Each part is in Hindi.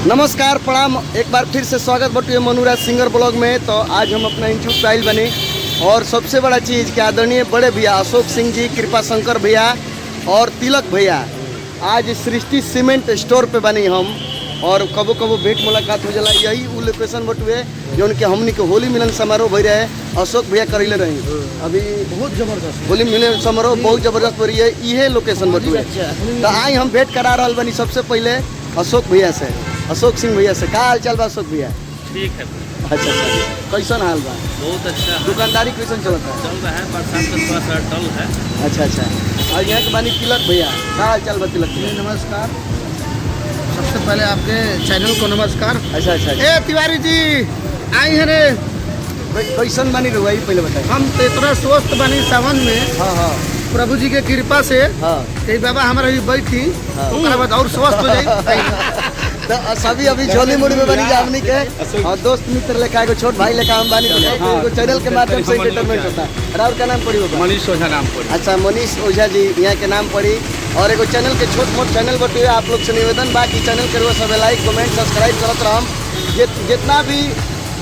नमस्कार प्रणाम, एक बार फिर से स्वागत बटुए मनुराज सिंगर ब्लॉग में। तो आज हम अपना इंस्टीट्यूट पे आइल बनी और सबसे बड़ा चीज़ कि आदरणीय बड़े भैया अशोक सिंह जी, कृपा शंकर भैया और तिलक भैया आज सृष्टि सीमेंट स्टोर पे बनी हम। और कबो कबो भेंट मुलाकात हो जाला, यही वो लोकेशन बटुए जो उनके हमनी के होली मिलन समारोह भई रहे, अशोक भैया करेले रही। अभी बहुत जबरदस्त होली मिलन समारोह बहुत जबरदस्त हो रही है, इहे लोकेशन बटुए। तो आज हम भेंट करा रहा बनी सबसे पहले अशोक भैया से, अशोक सिंह भैया से। का हाल चाल बा अशोक भैया? ठीक है। अच्छा, कैसन हाल बा? बहुत अच्छा है। दुकानदारी कैसन चलता है? चल रहा है, बरसात में थोड़ा सा डल है। अच्छा। और यहाँ के बानी तिलक भैया, का हाल चाल बा तिलक भैया? नमस्कार, सबसे पहले आपके चैनल को नमस्कार। अच्छा। ए तिवारी जी आई है रे। कैसन बानी रहुआ ये पहले बताइए। हम तो इतना स्वस्थ बनी सावन में हाँ प्रभु जी के कृपा से। हाँ। कई बाबा हमारे भी बैठी हाँ। ओकरा बाद और स्वस्थ हो जाई। तो सभी अभी झोली मुड़ी में बनी जामनी के और दोस्त मित्र लेखा एगो छोट भाई लेखा हम बानी। तो चैनल के माध्यम से एंटरटेनमेंट होता है। और का नाम पड़ी होगा? मनीष ओझा नाम पड़ी। अच्छा, मनीष ओझा जी यहाँ के नाम पड़ी। और एगो चैनल के छोट मोट चैनल बटुए, आप लोग से निवेदन बा कि चैनल के सब लाइक कमेंट सब्सक्राइब करत रहम। जितना भी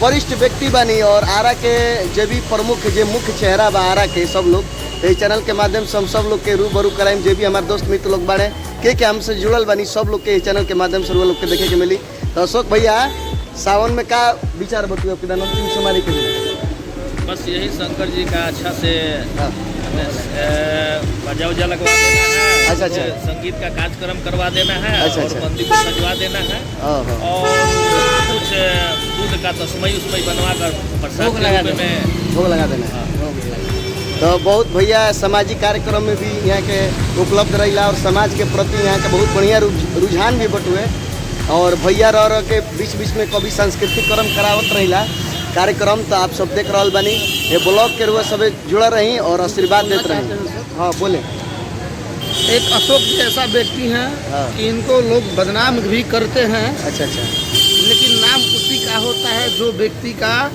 वरिष्ठ व्यक्ति बनी और आरा के जो भी प्रमुख जो मुख्य चेहरा बा आरा के सब लोग, तो चैनल के माध्यम से हम सब लोग के रूबरू कराएं। जो भी हमारे दोस्त मित्र लोग बाड़े के हमसे जुड़ल बनी, सब लोग के चैनल के माध्यम से लोग के देखे के मिली। तो अशोक भैया सावन में का विचार बतुए आपके अंतिम समारी के लिए? बस यही शंकर जी का अच्छा से बाजा उजा लगवा देना है। अच्छा। संगीत का कार्यक्रम करवा देना है। अच्छा। और मंदिर को सजवा देना है। और कुछ दूध का तस्मई उसमई बनवा कर प्रसाद के रूप में भोग लगा देना है। तो बहुत भैया सामाजिक कार्यक्रम में भी यहाँ के उपलब्ध रहिला और समाज के प्रति यहाँ के बहुत बढ़िया रुझान भी बटुए। और भैया रह के बीच में कभी सांस्कृतिक कर्म करावत रहिला कार्यक्रम। तो आप सब देख रहा बनी, ये ब्लॉग के रुआ सब जुड़ा रही और आशीर्वाद देते रही। हाँ बोले। एक अशोक जी ऐसा व्यक्ति हैं कि इनको लोग बदनाम भी करते हैं। अच्छा। लेकिन नाम उसी का होता है जो व्यक्ति का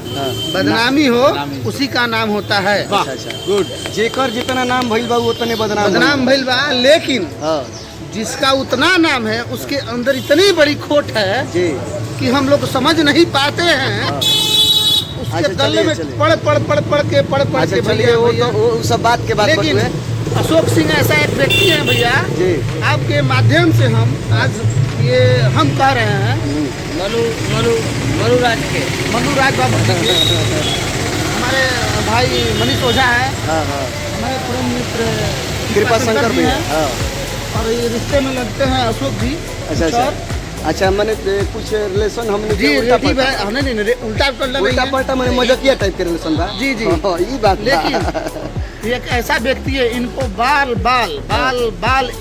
बदनामी हो, उसी का नाम होता है। अच्छा गुड। जेकर जितना नाम भइल बा उतने बदनाम भइल बा। लेकिन जिसका उतना नाम है उसके अंदर इतनी बड़ी खोट है जी कि हम लोग समझ नहीं पाते हैं। उसके गले में पढ़ के चलिए वो सब बात के बाद। लेकिन अशोक सिंह ऐसा एक व्यक्ति है भैया जी, आपके माध्यम से हम आज ये हम कह रहे हैं मनुराज बाबा हमारे भाई मनीष ओझा है। हमारे परम मित्र कृपा शंकर भैया। और ये रिश्ते में लगते हैं अशोक जी। अच्छा मैंने कुछ रिलेशन हमने जी उल्टा पलटा मैंने मजाकिया टाइप के रिलेशन था। जी ये बात। लेकिन एक ऐसा व्यक्ति है, इनको बाल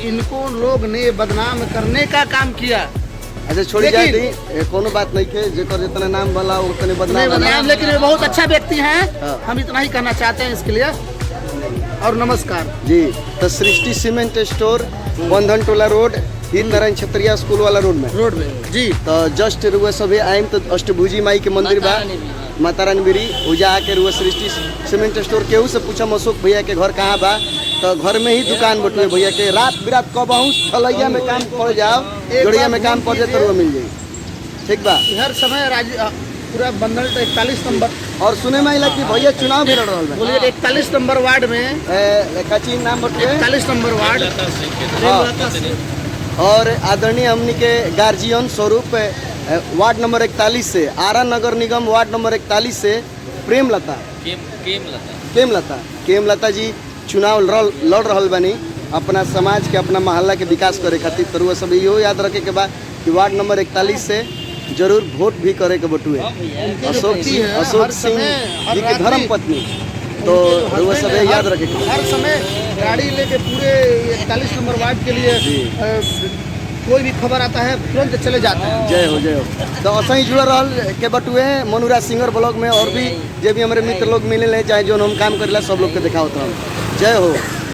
इनको लोग ने बदनाम करने का काम किया। अच्छा छोड़ी जाए दी, कोनो बात नहीं के जेकर जितना नाम वाला उतने बदनाम। लेकिन ये बहुत अच्छा व्यक्ति है। हम इतना ही कहना चाहते हैं इसके लिए। और नमस्कार जी। तो सृष्टि सीमेंट स्टोर, बंधन टोला रोड, दीन नारायण छत्रिया स्कूल वाला रोड में जी। तो जस्ट रुआ सभी आइम तो अष्टभुजी माई के मंदिर बा, माता रानी बिरी उजा आके रुआ सृष्टि सीमेंट स्टोर केहू से पूछम अशोक भैया के घर कहाँ बा, तो घर में ही दुकान बटुए भैया के। रात बिरात कब आहूँ थलैया में काम पड़ जाओ, जोड़िया में काम पड़ जाए तो रुआ मिल जाए। ठीक बा। हर समय पूरा बंधन 41 नंबर। और सुने में आइला कि भैया चुनाव भी लड़ रहा है। बोलिए 41 नंबर वार्ड में कची नाम बटुए 41 नंबर वार्ड। और आदरणीय हमनी के गार्जियन स्वरूप वार्ड नंबर 41 से, आरा नगर निगम वार्ड नंबर 41 से प्रेमलता जी चुनाव लड़ रहा बनी अपना समाज के, अपना मोहल्ला के विकास करे खातिर। तो वो सब इहो याद रखे के बाद कि वार्ड नंबर 41 से जरूर वोट भी करे के बटुए। अशोक सिंह जी की धर्म पत्नी, तो वो सब याद रखे। हर समय गाड़ी लेके पूरे 41 नंबर वार्ड के लिए कोई भी खबर आता है तुरंत चले जाते हैं। जय हो। तो ऐसा ही जुड़ा रहा के बटुए मनुराज सिंगर ब्लॉग में। और भी जो भी हमारे मित्र लोग मिले चाहे जो हम काम करेला सब लोग के देखा होता है। जय हो।